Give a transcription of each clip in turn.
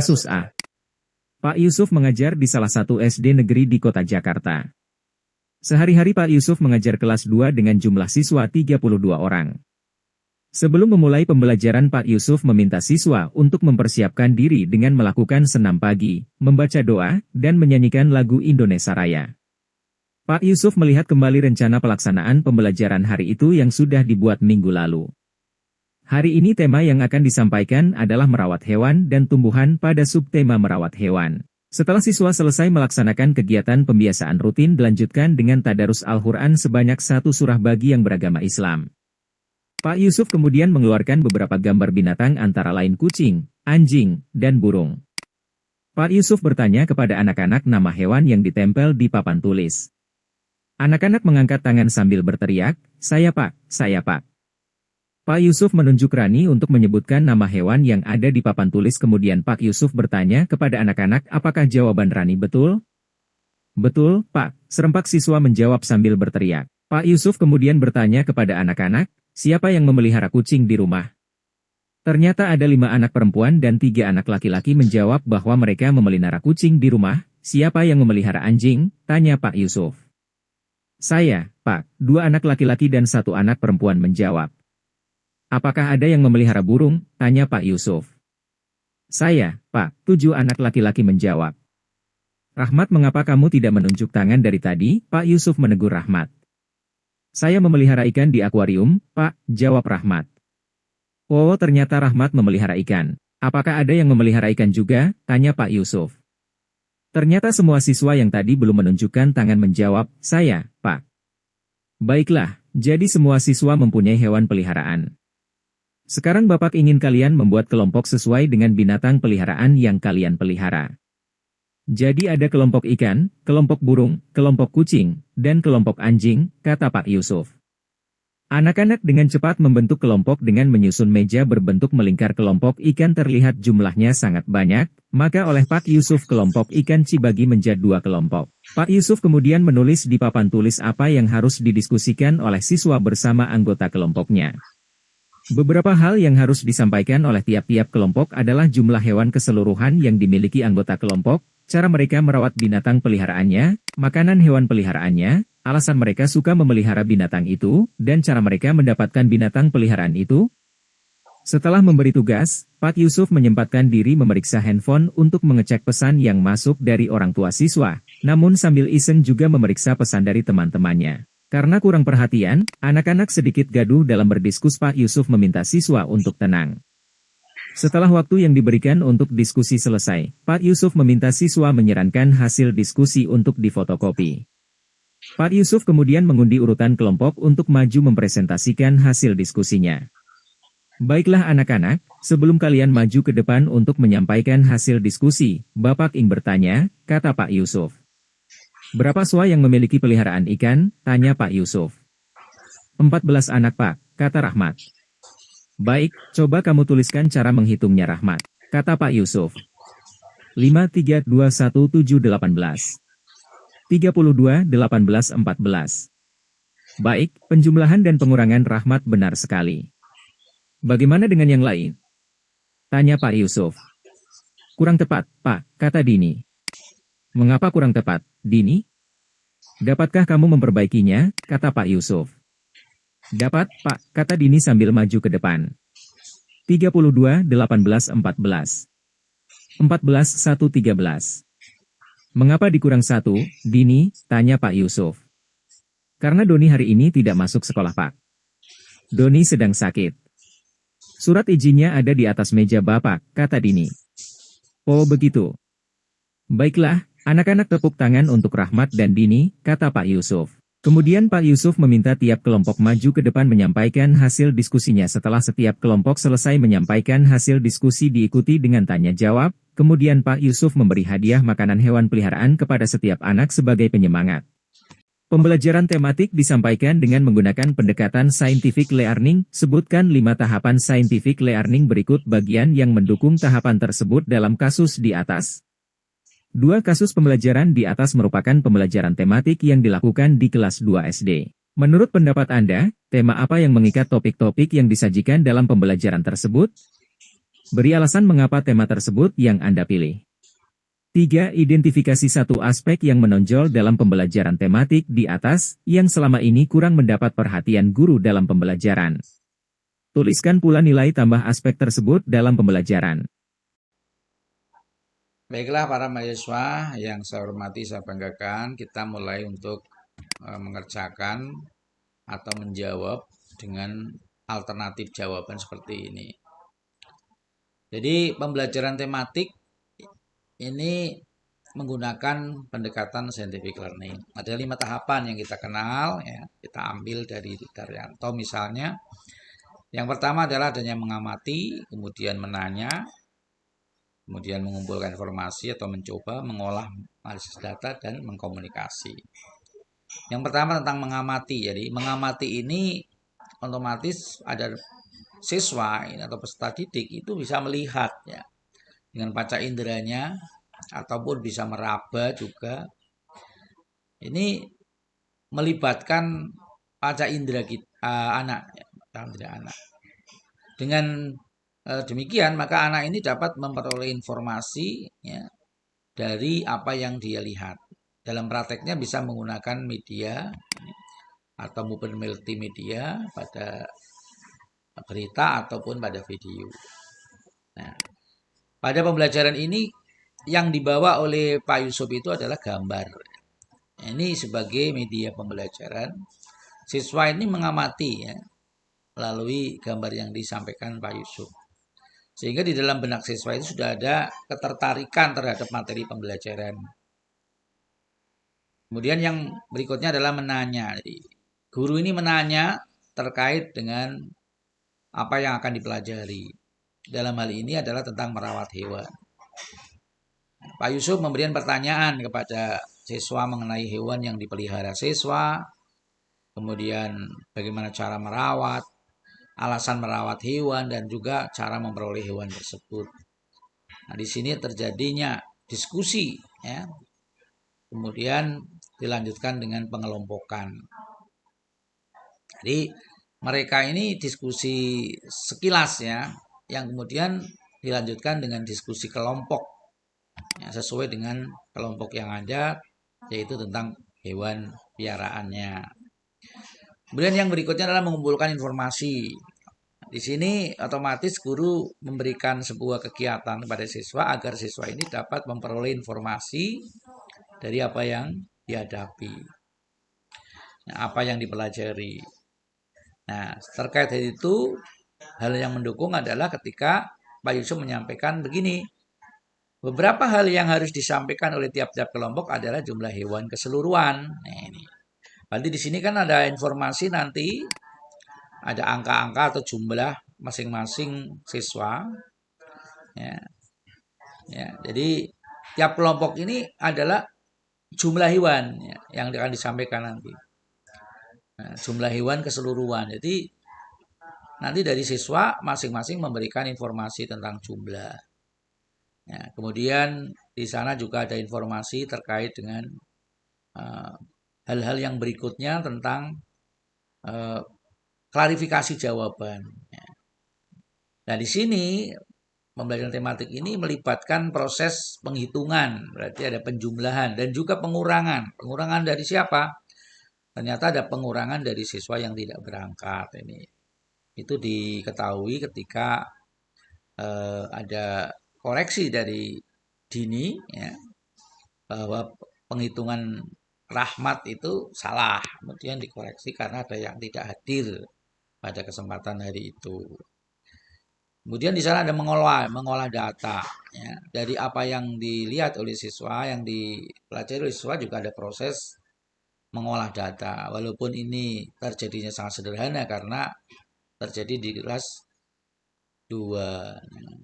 Kasus A. Pak Yusuf mengajar di salah satu SD negeri di kota Jakarta. Sehari-hari Pak Yusuf mengajar kelas 2 dengan jumlah siswa 32 orang. Sebelum memulai pembelajaran, Pak Yusuf meminta siswa untuk mempersiapkan diri dengan melakukan senam pagi, membaca doa, dan menyanyikan lagu Indonesia Raya. Pak Yusuf melihat kembali rencana pelaksanaan pembelajaran hari itu yang sudah dibuat minggu lalu. Hari ini tema yang akan disampaikan adalah merawat hewan dan tumbuhan pada subtema merawat hewan. Setelah siswa selesai melaksanakan kegiatan pembiasaan rutin, dilanjutkan dengan tadarus Al-Quran sebanyak 1 surah bagi yang beragama Islam. Pak Yusuf kemudian mengeluarkan beberapa gambar binatang antara lain kucing, anjing, dan burung. Pak Yusuf bertanya kepada anak-anak nama hewan yang ditempel di papan tulis. Anak-anak mengangkat tangan sambil berteriak, "Saya Pak, saya Pak." Pak Yusuf menunjuk Rani untuk menyebutkan nama hewan yang ada di papan tulis. Kemudian Pak Yusuf bertanya kepada anak-anak apakah jawaban Rani betul? Betul, Pak, serempak siswa menjawab sambil berteriak. Pak Yusuf kemudian bertanya kepada anak-anak, siapa yang memelihara kucing di rumah? Ternyata ada 5 anak perempuan dan 3 anak laki-laki menjawab bahwa mereka memelihara kucing di rumah. Siapa yang memelihara anjing? Tanya Pak Yusuf. Saya, Pak, 2 anak laki-laki dan 1 anak perempuan menjawab. Apakah ada yang memelihara burung? Tanya Pak Yusuf. Saya, Pak, 7 anak laki-laki menjawab. Rahmat, mengapa kamu tidak menunjuk tangan dari tadi? Pak Yusuf menegur Rahmat. Saya memelihara ikan di akuarium, Pak, jawab Rahmat. Oh, ternyata Rahmat memelihara ikan. Apakah ada yang memelihara ikan juga? Tanya Pak Yusuf. Ternyata semua siswa yang tadi belum menunjukkan tangan menjawab, saya, Pak. Baiklah, jadi semua siswa mempunyai hewan peliharaan. Sekarang Bapak ingin kalian membuat kelompok sesuai dengan binatang peliharaan yang kalian pelihara. Jadi ada kelompok ikan, kelompok burung, kelompok kucing, dan kelompok anjing, kata Pak Yusuf. Anak-anak dengan cepat membentuk kelompok dengan menyusun meja berbentuk melingkar. Kelompok ikan terlihat jumlahnya sangat banyak, maka oleh Pak Yusuf kelompok ikan dibagi menjadi 2 kelompok. Pak Yusuf kemudian menulis di papan tulis apa yang harus didiskusikan oleh siswa bersama anggota kelompoknya. Beberapa hal yang harus disampaikan oleh tiap-tiap kelompok adalah jumlah hewan keseluruhan yang dimiliki anggota kelompok, cara mereka merawat binatang peliharaannya, makanan hewan peliharaannya, alasan mereka suka memelihara binatang itu, dan cara mereka mendapatkan binatang peliharaan itu. Setelah memberi tugas, Pak Yusuf menyempatkan diri memeriksa handphone untuk mengecek pesan yang masuk dari orang tua siswa, namun sambil iseng juga memeriksa pesan dari teman-temannya. Karena kurang perhatian, anak-anak sedikit gaduh dalam berdiskus. Pak Yusuf meminta siswa untuk tenang. Setelah waktu yang diberikan untuk diskusi selesai, Pak Yusuf meminta siswa menyarankan hasil diskusi untuk difotokopi. Pak Yusuf kemudian mengundi urutan kelompok untuk maju mempresentasikan hasil diskusinya. Baiklah anak-anak, sebelum kalian maju ke depan untuk menyampaikan hasil diskusi, Bapak ingin bertanya, kata Pak Yusuf. Berapa siswa yang memiliki peliharaan ikan? Tanya Pak Yusuf. 14 anak Pak, kata Rahmat. Baik, coba kamu tuliskan cara menghitungnya Rahmat, kata Pak Yusuf. 5, 3, 2, 1, 7, 18. 32, 18, 14. Baik, penjumlahan dan pengurangan Rahmat benar sekali. Bagaimana dengan yang lain? Tanya Pak Yusuf. Kurang tepat, Pak, kata Dini. Mengapa kurang tepat, Dini? Dapatkah kamu memperbaikinya, kata Pak Yusuf. Dapat, Pak, kata Dini sambil maju ke depan. 32, 18, 14. 14, 1, 13. Mengapa dikurang 1, Dini? Tanya Pak Yusuf. Karena Doni hari ini tidak masuk sekolah, Pak. Doni sedang sakit. Surat izinnya ada di atas meja Bapak, kata Dini. Oh begitu. Baiklah, anak-anak tepuk tangan untuk Rahmat dan Dini, kata Pak Yusuf. Kemudian Pak Yusuf meminta tiap kelompok maju ke depan menyampaikan hasil diskusinya. Setelah setiap kelompok selesai menyampaikan hasil diskusi diikuti dengan tanya jawab, kemudian Pak Yusuf memberi hadiah makanan hewan peliharaan kepada setiap anak sebagai penyemangat. Pembelajaran tematik disampaikan dengan menggunakan pendekatan scientific learning. Sebutkan 5 tahapan scientific learning berikut bagian yang mendukung tahapan tersebut dalam kasus di atas. 2 kasus pembelajaran di atas merupakan pembelajaran tematik yang dilakukan di kelas 2 SD. Menurut pendapat Anda, tema apa yang mengikat topik-topik yang disajikan dalam pembelajaran tersebut? Beri alasan mengapa tema tersebut yang Anda pilih. 3. Identifikasi satu aspek yang menonjol dalam pembelajaran tematik di atas, yang selama ini kurang mendapat perhatian guru dalam pembelajaran. Tuliskan pula nilai tambah aspek tersebut dalam pembelajaran. Baiklah para mahasiswa yang saya hormati, saya banggakan, kita mulai untuk mengerjakan atau menjawab dengan alternatif jawaban seperti ini. Jadi pembelajaran tematik ini menggunakan pendekatan scientific learning. Ada 5 tahapan yang kita kenal, ya. Kita ambil dari Daryanto misalnya. Yang pertama adalah adanya mengamati, kemudian menanya, kemudian mengumpulkan informasi atau mencoba mengolah analisis data dan mengkomunikasi. Yang pertama tentang mengamati. Jadi mengamati ini otomatis ada siswa atau peserta didik itu bisa melihat, ya, dengan panca inderanya ataupun bisa meraba juga. Ini melibatkan panca indera anak, ya, anak. Dengan demikian maka anak ini dapat memperoleh informasi, ya, dari apa yang dia lihat. Dalam prakteknya bisa menggunakan media atau multimedia pada berita ataupun pada video. Nah, pada pembelajaran ini yang dibawa oleh Pak Yusuf itu adalah gambar. Ini sebagai media pembelajaran. Siswa ini mengamati, ya, melalui gambar yang disampaikan Pak Yusuf. Sehingga di dalam benak siswa itu sudah ada ketertarikan terhadap materi pembelajaran. Kemudian yang berikutnya adalah menanya. Jadi, guru ini menanya terkait dengan apa yang akan dipelajari. Dalam hal ini adalah tentang merawat hewan. Pak Yusuf memberikan pertanyaan kepada siswa mengenai hewan yang dipelihara siswa, kemudian bagaimana cara merawat, alasan merawat hewan, dan juga cara memperoleh hewan tersebut. Nah, di sini terjadinya diskusi, ya. Kemudian dilanjutkan dengan pengelompokan. Jadi mereka ini diskusi sekilas, ya, yang kemudian dilanjutkan dengan diskusi kelompok, ya, sesuai dengan kelompok yang ada, yaitu tentang hewan piaraannya. Kemudian yang berikutnya adalah mengumpulkan informasi. Di sini otomatis guru memberikan sebuah kegiatan kepada siswa agar siswa ini dapat memperoleh informasi dari apa yang dihadapi, apa yang dipelajari. Nah, terkait hal itu, hal yang mendukung adalah ketika Pak Yusuf menyampaikan begini. Beberapa hal yang harus disampaikan oleh tiap-tiap kelompok adalah jumlah hewan keseluruhan. Nah, ini. Berarti di sini kan ada informasi nanti, ada angka-angka atau jumlah masing-masing siswa. Ya. Ya, jadi tiap kelompok ini adalah jumlah hewan, ya, yang akan disampaikan nanti. Nah, jumlah hewan keseluruhan. Jadi nanti dari siswa masing-masing memberikan informasi tentang jumlah. Ya, kemudian di sana juga ada informasi terkait dengan hal-hal yang berikutnya tentang klarifikasi jawaban. Ya. Nah, di sini pembelajaran tematik ini melibatkan proses penghitungan, berarti ada penjumlahan dan juga pengurangan. Pengurangan dari siapa? Ternyata ada pengurangan dari siswa yang tidak berangkat. Ini itu diketahui ketika ada koreksi dari Dini, ya, bahwa penghitungan Rahmat itu salah, kemudian dikoreksi karena ada yang tidak hadir pada kesempatan hari itu. Kemudian di sana ada mengolah data, ya, dari apa yang dilihat oleh siswa, yang dipelajari oleh siswa juga ada proses mengolah data. Walaupun ini terjadinya sangat sederhana karena terjadi di kelas 2.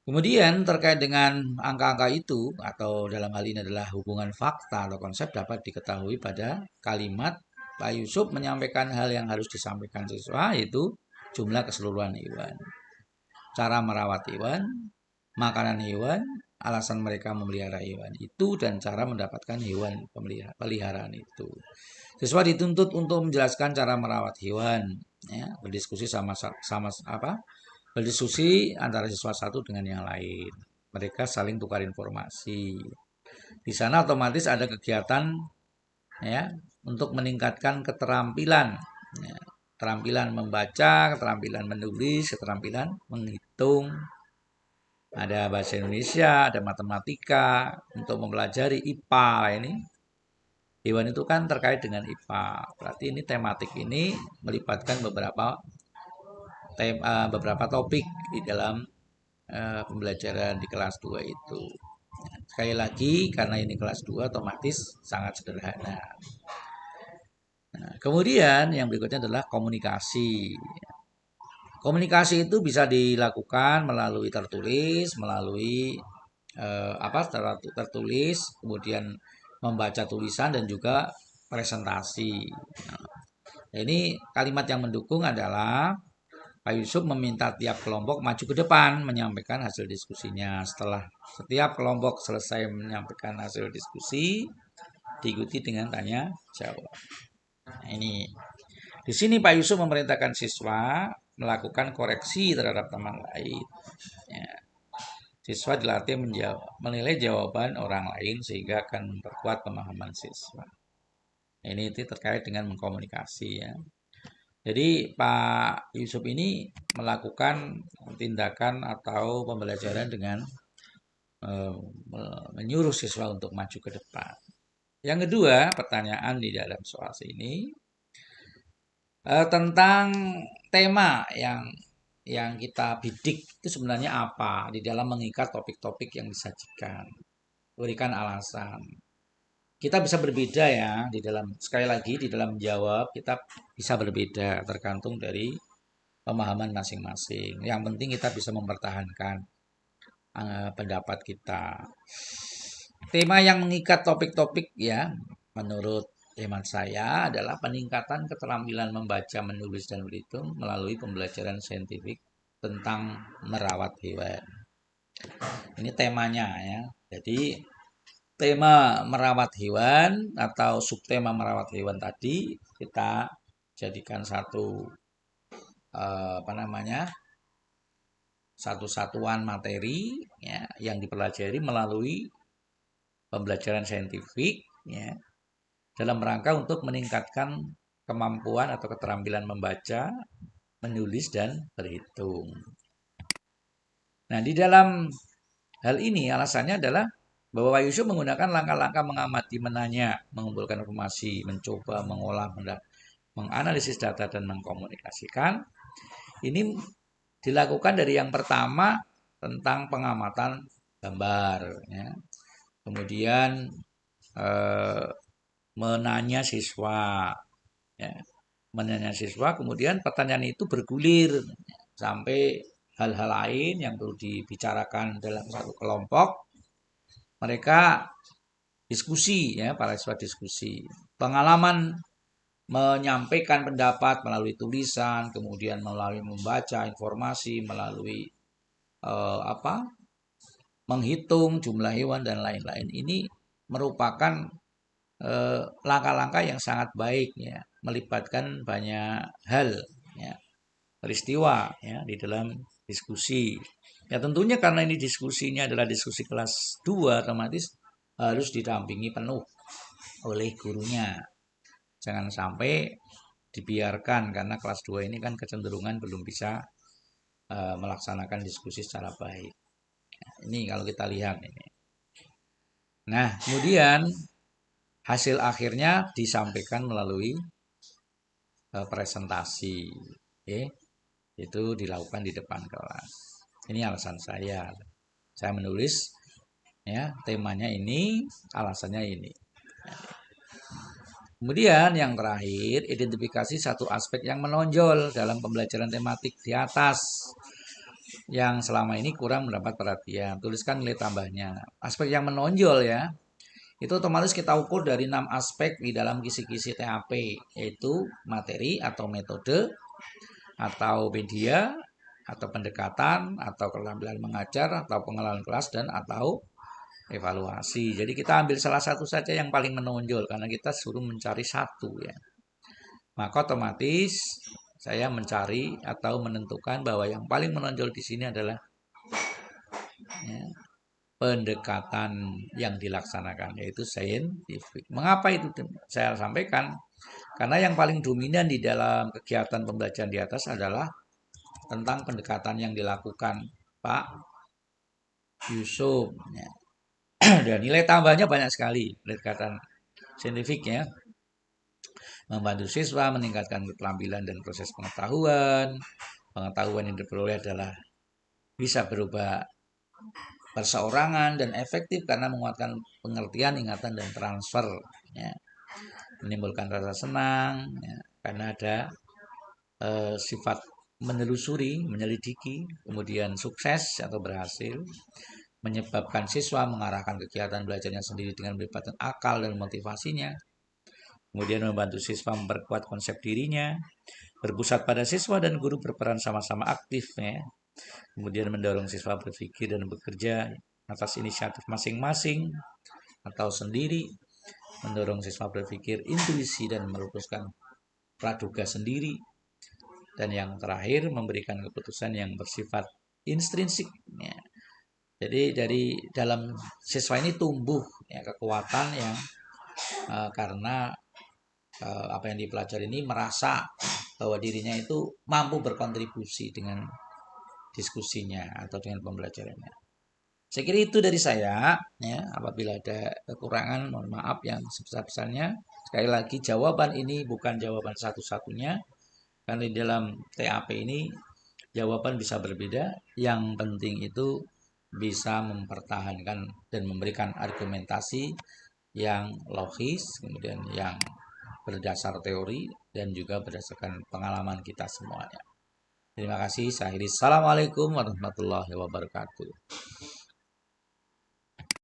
Kemudian terkait dengan angka-angka itu atau dalam hal ini adalah hubungan fakta atau konsep dapat diketahui pada kalimat Pak Yusuf menyampaikan hal yang harus disampaikan siswa, yaitu jumlah keseluruhan hewan, cara merawat hewan, makanan hewan, alasan mereka memelihara hewan itu, dan cara mendapatkan hewan peliharaan itu. Siswa dituntut untuk menjelaskan cara merawat hewan, ya, berdiskusi sama berdiskusi antara siswa satu dengan yang lain. Mereka saling tukar informasi. Di sana otomatis ada kegiatan ya untuk meningkatkan keterampilan, ya, keterampilan membaca, keterampilan menulis, keterampilan menghitung. Ada bahasa Indonesia, ada matematika untuk mempelajari IPA ini. Hewan itu kan terkait dengan IPA. Berarti ini tematik ini melibatkan beberapa topik di dalam pembelajaran di kelas 2 itu. Sekali lagi karena ini kelas 2 otomatis sangat sederhana. Nah, kemudian yang berikutnya adalah komunikasi. Komunikasi itu bisa dilakukan melalui tertulis, melalui tertulis, kemudian membaca tulisan dan juga presentasi. Nah, ini kalimat yang mendukung adalah Pak Yusuf meminta tiap kelompok maju ke depan menyampaikan hasil diskusinya. Setelah setiap kelompok selesai menyampaikan hasil diskusi, diikuti dengan tanya jawab. Nah, ini di sini Pak Yusuf memerintahkan siswa melakukan koreksi terhadap teman lain. Ya. Siswa dilatih menilai jawaban orang lain sehingga akan memperkuat pemahaman siswa. Ini itu terkait dengan mengkomunikasi ya. Jadi Pak Yusuf ini melakukan tindakan atau pembelajaran dengan menyuruh siswa untuk maju ke depan. Yang kedua, pertanyaan di dalam soal ini tentang tema yang kita bidik itu sebenarnya apa di dalam mengikat topik-topik yang disajikan. Berikan alasan. Kita bisa berbeda ya di dalam sekali lagi di dalam menjawab kita bisa berbeda tergantung dari pemahaman masing-masing. Yang penting kita bisa mempertahankan pendapat kita. Tema yang mengikat topik-topik ya menurut hemat saya adalah peningkatan keterampilan membaca, menulis, dan berhitung melalui pembelajaran saintifik tentang merawat hewan. Ini temanya ya. Jadi tema merawat hewan atau subtema merawat hewan tadi kita jadikan satu satu satuan materi ya, yang dipelajari melalui pembelajaran saintifik ya, dalam rangka untuk meningkatkan kemampuan atau keterampilan membaca, menulis, dan berhitung. Nah, di dalam hal ini alasannya adalah bahwa Pak Yusuf menggunakan langkah-langkah mengamati, menanya, mengumpulkan informasi, mencoba, mengolah, menganalisis data, dan mengkomunikasikan. Ini dilakukan dari yang pertama tentang pengamatan gambar. Ya. Kemudian menanya siswa. Ya. Menanya siswa, kemudian pertanyaan itu bergulir sampai hal-hal lain yang perlu dibicarakan dalam satu kelompok. Mereka diskusi ya, para siswa diskusi. Pengalaman menyampaikan pendapat melalui tulisan, kemudian melalui membaca informasi, melalui menghitung jumlah hewan dan lain-lain. Ini merupakan langkah-langkah yang sangat baik ya, melibatkan banyak hal ya, peristiwa ya di dalam diskusi. Ya tentunya karena ini diskusinya adalah diskusi kelas 2 otomatis harus didampingi penuh oleh gurunya. Jangan sampai dibiarkan karena kelas 2 ini kan kecenderungan belum bisa melaksanakan diskusi secara baik. Nah, ini kalau kita lihat ini. Nah, kemudian hasil akhirnya disampaikan melalui presentasi. Okay. Itu dilakukan di depan kelas. Ini alasan saya. Saya menulis ya, temanya ini, alasannya ini. Kemudian yang terakhir, identifikasi satu aspek yang menonjol dalam pembelajaran tematik di atas yang selama ini kurang mendapat perhatian. Tuliskan nilai tambahnya. Aspek yang menonjol ya, itu otomatis kita ukur dari 6 aspek di dalam kisi-kisi TAP, yaitu materi atau metode, atau media, atau pendekatan, atau keterampilan mengajar, atau pengenalan kelas, dan atau evaluasi. Jadi kita ambil salah satu saja yang paling menonjol karena kita suruh mencari satu ya. Maka otomatis saya mencari atau menentukan bahwa yang paling menonjol di sini adalah ya, pendekatan yang dilaksanakan, yaitu saintifik. Mengapa itu saya sampaikan? Karena yang paling dominan di dalam kegiatan pembelajaran di atas adalah tentang pendekatan yang dilakukan Pak Yusuf. Ya. Dan nilai tambahnya banyak sekali pendekatan saintifiknya, membantu siswa meningkatkan keterampilan dan proses pengetahuan. Pengetahuan yang diperoleh adalah bisa berubah perseorangan dan efektif karena menguatkan pengertian, ingatan, dan transfer. Ya. Menimbulkan rasa senang ya, karena ada sifat menelusuri, menyelidiki, kemudian sukses atau berhasil, menyebabkan siswa mengarahkan kegiatan belajarnya sendiri dengan melibatkan akal dan motivasinya, kemudian membantu siswa memperkuat konsep dirinya, berpusat pada siswa dan guru berperan sama-sama aktif, ya. Kemudian mendorong siswa berpikir dan bekerja atas inisiatif masing-masing atau sendiri, mendorong siswa berpikir intuisi dan merumuskan praduga sendiri, dan yang terakhir memberikan keputusan yang bersifat intrinsik. Ya. Jadi dari dalam siswa ini tumbuh ya, kekuatan yang karena apa yang dipelajari ini merasa bahwa dirinya itu mampu berkontribusi dengan diskusinya atau dengan pembelajarannya. Saya kira itu dari saya ya. Apabila ada kekurangan mohon maaf yang sebesar-besarnya. Sekali lagi jawaban ini bukan jawaban satu-satunya, karena di dalam TAP ini jawaban bisa berbeda. Yang penting itu bisa mempertahankan dan memberikan argumentasi yang logis, kemudian yang berdasar teori dan juga berdasarkan pengalaman kita semuanya. Terima kasih. Saya akhiri. Assalamualaikum warahmatullahi wabarakatuh.